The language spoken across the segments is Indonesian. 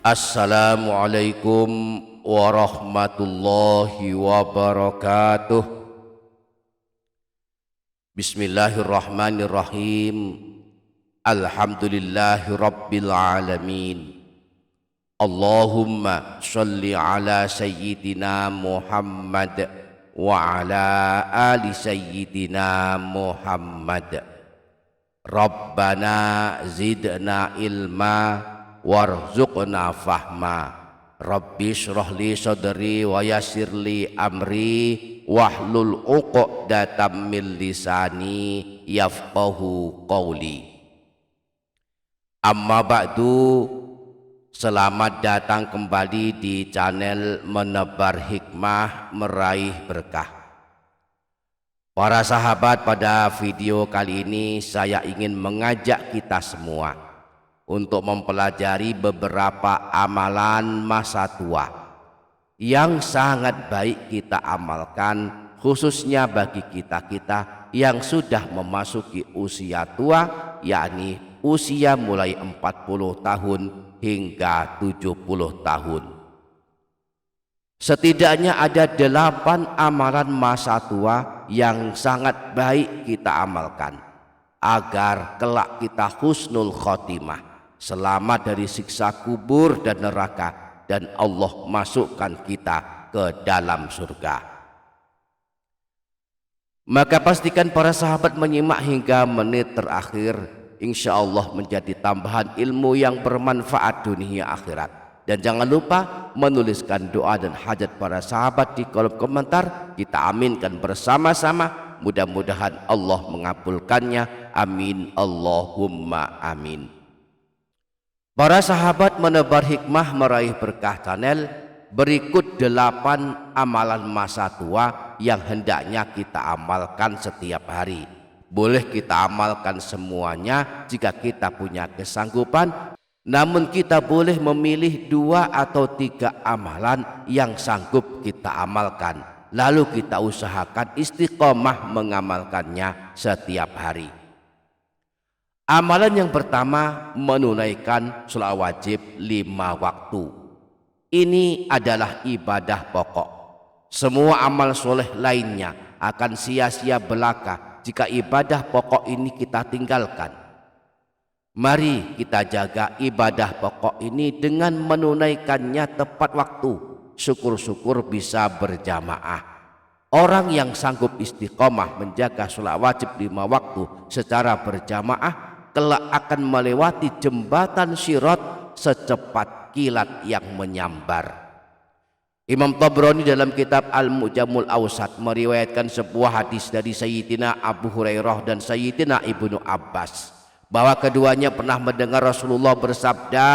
Assalamualaikum warahmatullahi wabarakatuh. Bismillahirrahmanirrahim. Alhamdulillahi rabbil alamin. Allahumma sholli ala sayyidina Muhammad wa ala ali sayyidina Muhammad. Rabbana zidna ilma warzuqna fahma. Rabbi shrah li sadri wa yassir li amri wahlul 'uqdatam min lisani yafqahu qawli. Amma ba'du, selamat datang kembali di channel Menebar Hikmah Meraih Berkah. Para sahabat, pada video kali ini saya ingin mengajak kita semua untuk mempelajari beberapa amalan masa tua yang sangat baik kita amalkan, khususnya bagi kita-kita yang sudah memasuki usia tua, yakni usia mulai 40 tahun hingga 70 tahun. Setidaknya ada 8 amalan masa tua yang sangat baik kita amalkan agar kelak kita husnul khotimah, selamat dari siksa kubur dan neraka, dan Allah masukkan kita ke dalam surga. Maka pastikan para sahabat menyimak hingga menit terakhir, insya Allah menjadi tambahan ilmu yang bermanfaat dunia akhirat. Dan jangan lupa menuliskan doa dan hajat para sahabat di kolom komentar. Kita aminkan bersama-sama, mudah-mudahan Allah mengabulkannya. Amin Allahumma amin. Para sahabat Menebar Hikmah Meraih Berkah channel, berikut 8 amalan masa tua yang hendaknya kita amalkan setiap hari. Boleh kita amalkan semuanya jika kita punya kesanggupan, namun kita boleh memilih 2 atau 3 amalan yang sanggup kita amalkan, lalu kita usahakan istiqomah mengamalkannya setiap hari. Amalan yang pertama, menunaikan sholat wajib 5 waktu. Ini adalah ibadah pokok. Semua amal soleh lainnya akan sia-sia belaka jika ibadah pokok ini kita tinggalkan. Mari kita jaga ibadah pokok ini dengan menunaikannya tepat waktu. Syukur-syukur bisa berjamaah. Orang yang sanggup istiqomah menjaga sholat wajib 5 waktu secara berjamaah kelak akan melewati jembatan Sirat secepat kilat yang menyambar. Imam Tabrani dalam kitab Al-Mu'jamul Awsat meriwayatkan sebuah hadis dari Sayyidina Abu Hurairah dan Sayyidina Ibnu Abbas bahwa keduanya pernah mendengar Rasulullah bersabda,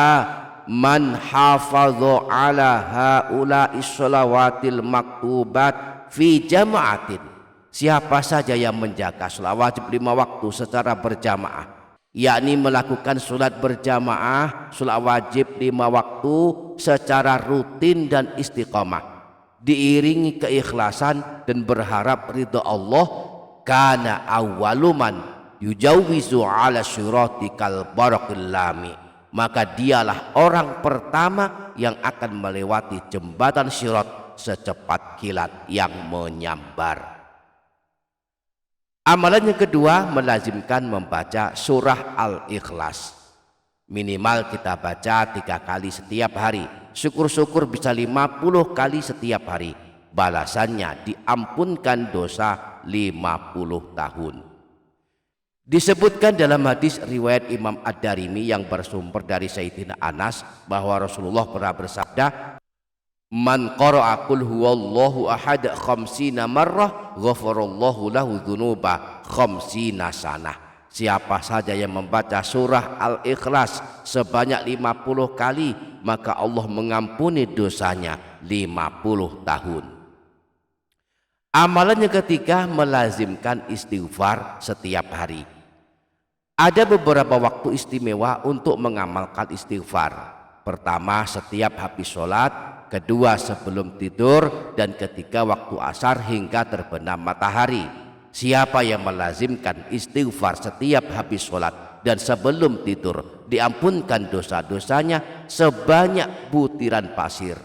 "Man hafadhu ala haula'i sholawatil maktubat fi jama'atin." Siapa saja yang menjaga sholat wajib 5 waktu secara berjamaah, yakni melakukan sholat berjamaah, sholat wajib 5 waktu secara rutin dan istiqomah, diiringi keikhlasan dan berharap ridha Allah, kana awwaluman yujawizu ala syiratikal barakil lami, maka dialah orang pertama yang akan melewati jembatan Sirat secepat kilat yang menyambar. Amalan yang kedua, melazimkan membaca surah Al-Ikhlas. Minimal kita baca 3 kali setiap hari. Syukur-syukur bisa 50 kali setiap hari. Balasannya diampunkan dosa 50 tahun. Disebutkan dalam hadis riwayat Imam Ad-Darimi yang bersumber dari Sayyidina Anas bahwa Rasulullah pernah bersabda, "Man qara'a qul huwallahu ahad 50 marrah ghafarallahu lahu dzunuba 50 sanah." Siapa saja yang membaca surah Al-Ikhlas sebanyak 50 kali, maka Allah mengampuni dosanya 50 tahun. Amalan yang ketiga, melazimkan istighfar setiap hari. Ada beberapa waktu istimewa untuk mengamalkan istighfar. Pertama, setiap habis sholat, kedua sebelum tidur, dan ketiga waktu asar hingga terbenam matahari. Siapa yang melazimkan istighfar setiap habis sholat dan sebelum tidur diampunkan dosa-dosanya sebanyak butiran pasir.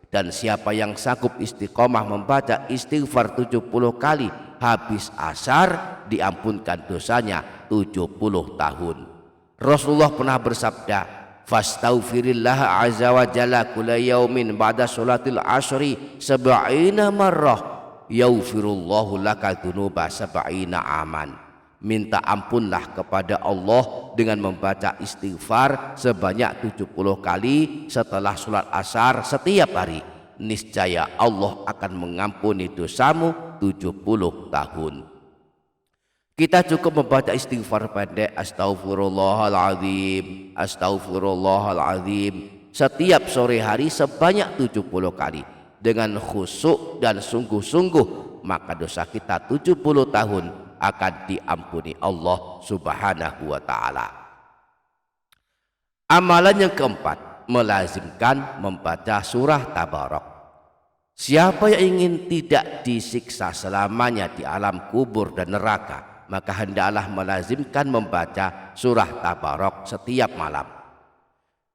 Dan siapa yang sanggup istiqomah membaca istighfar 70 kali habis asar, diampunkan dosanya 70 tahun. Rasulullah pernah bersabda, fastaghfirillah azza wa jalla kulla yaumin ba'da sholatil asri sab'ina marrah yaghfirullahu laka dzunuba sab'ina aman. Minta ampunlah kepada Allah dengan membaca istighfar sebanyak 70 kali setelah sholat asar setiap hari. Niscaya Allah akan mengampuni dosamu 70 tahun. Kita cukup membaca istighfar pendek, astaghfirullahaladzim, astaghfirullahaladzim, setiap sore hari sebanyak 70 kali. Dengan khusyuk dan sungguh-sungguh, maka dosa kita 70 tahun akan diampuni Allah subhanahu wa ta'ala. Amalan yang keempat, melazimkan membaca surah Tabarak. Siapa yang ingin tidak disiksa selamanya di alam kubur dan neraka, maka hendaklah melazimkan membaca surah Tabarak setiap malam.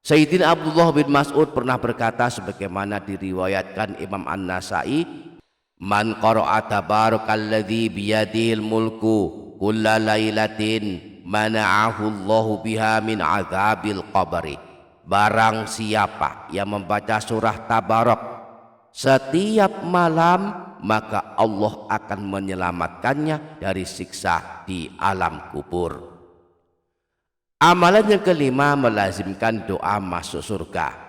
Sayyidina Abdullah bin Mas'ud pernah berkata sebagaimana diriwayatkan Imam An-Nasai, man qara'a tabarakalladzi biyadihil mulku kulla lailatin mana'ahu Allahu biha min azabil qabri. Barang siapa yang membaca surah Tabarak setiap malam, maka Allah akan menyelamatkannya dari siksa di alam kubur. Amalan yang kelima, melazimkan doa masuk surga.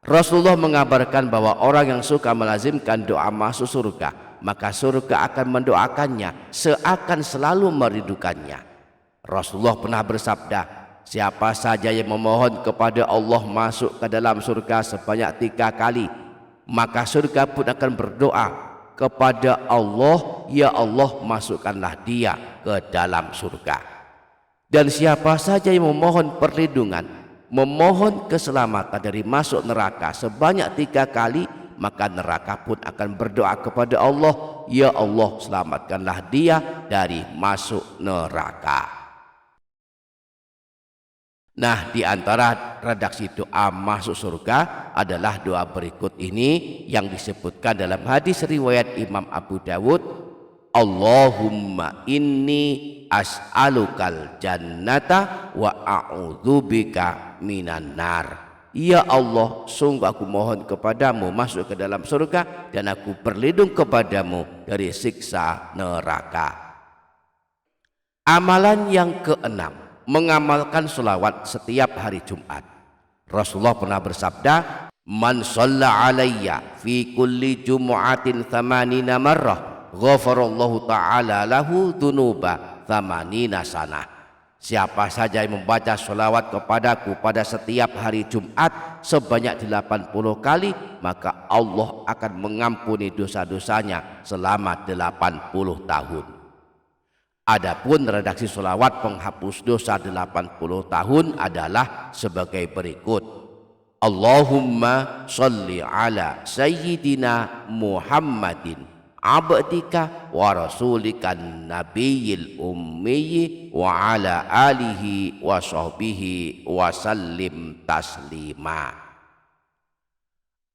Rasulullah mengabarkan bahwa orang yang suka melazimkan doa masuk surga, maka surga akan mendoakannya seakan selalu merindukannya. Rasulullah pernah bersabda, siapa saja yang memohon kepada Allah masuk ke dalam surga sebanyak 3 kali, maka surga pun akan berdoa kepada Allah, ya Allah masukkanlah dia ke dalam surga. Dan siapa saja yang memohon perlindungan, memohon keselamatan dari masuk neraka sebanyak 3 kali, maka neraka pun akan berdoa kepada Allah, ya Allah selamatkanlah dia dari masuk neraka. Nah, di antara redaksi doa masuk surga adalah doa berikut ini yang disebutkan dalam hadis riwayat Imam Abu Dawud, Allahumma inni as'alukal jannata wa a'udzubika minan nar. Ya Allah, sungguh aku mohon kepadamu masuk ke dalam surga dan aku berlindung kepadamu dari siksa neraka. Amalan yang keenam, mengamalkan sholawat setiap hari Jumat. Rasulullah pernah bersabda, man shalla alayya fi kulli jumu'atin thamanina marrah ghafarallahu ta'ala lahu dhunuba thamanina sanah. Siapa saja yang membaca sholawat kepadaku pada setiap hari Jumat sebanyak 80 kali, maka Allah akan mengampuni dosa-dosanya selama 80 tahun. Adapun redaksi sholawat penghapus dosa 80 tahun adalah sebagai berikut. Allahumma sholli ala sayyidina Muhammadin abdika wa rasulikan nabiyil ummiyi wa ala alihi wa sahbihi wa sallim taslima.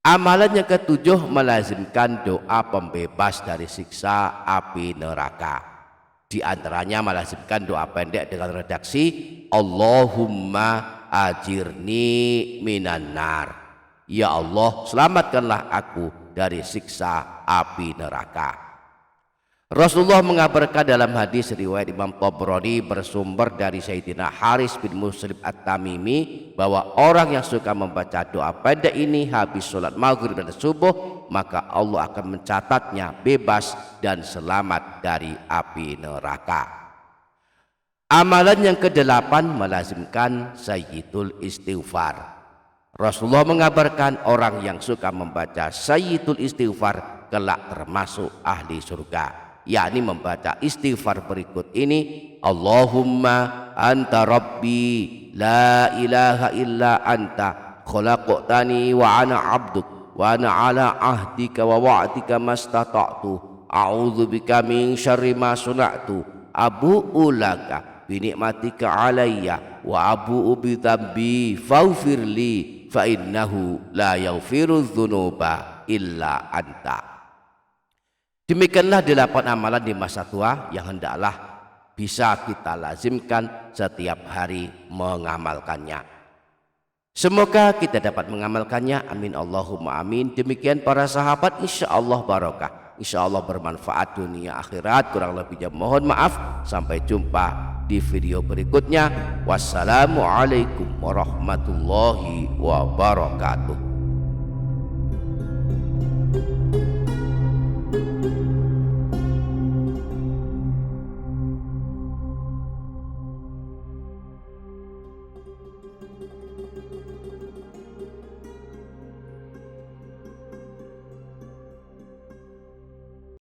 Amalan yang ketujuh, melazimkan doa pembebas dari siksa api neraka. Di antaranya melazimkan doa pendek dengan redaksi Allahumma ajirni minan nar. Ya Allah, selamatkanlah aku dari siksa api neraka. Rasulullah mengabarkan dalam hadis riwayat Imam Tabrani bersumber dari Sayyidina Haris bin Muslim At-Tamimi bahwa orang yang suka membaca doa pendek ini habis sholat maghrib dan subuh, maka Allah akan mencatatnya bebas dan selamat dari api neraka. Amalan yang kedelapan, melazimkan sayyidul istighfar. Rasulullah mengabarkan orang yang suka membaca sayyidul istighfar kelak termasuk ahli surga, yakni membaca istighfar berikut ini, Allahumma anta rabbi la ilaha illa anta khalaqtani wa ana abduk wa ana ala ahdika wa wa'dika mastata'tu a'udzubika min syarri ma suna'tu abu'u laka bi ni'matika alayya wa abu'u bi dzambi faghfirli fa innahu la yaghfiru dzunuba illa anta. Demikianlah 8 amalan di masa tua yang hendaklah bisa kita lazimkan setiap hari mengamalkannya. Semoga kita dapat mengamalkannya. Amin Allahumma amin. Demikian para sahabat, insya Allah barokah, insya Allah bermanfaat dunia akhirat. Kurang lebihnya mohon maaf. Sampai jumpa di video berikutnya. Wassalamualaikum warahmatullahi wabarakatuh.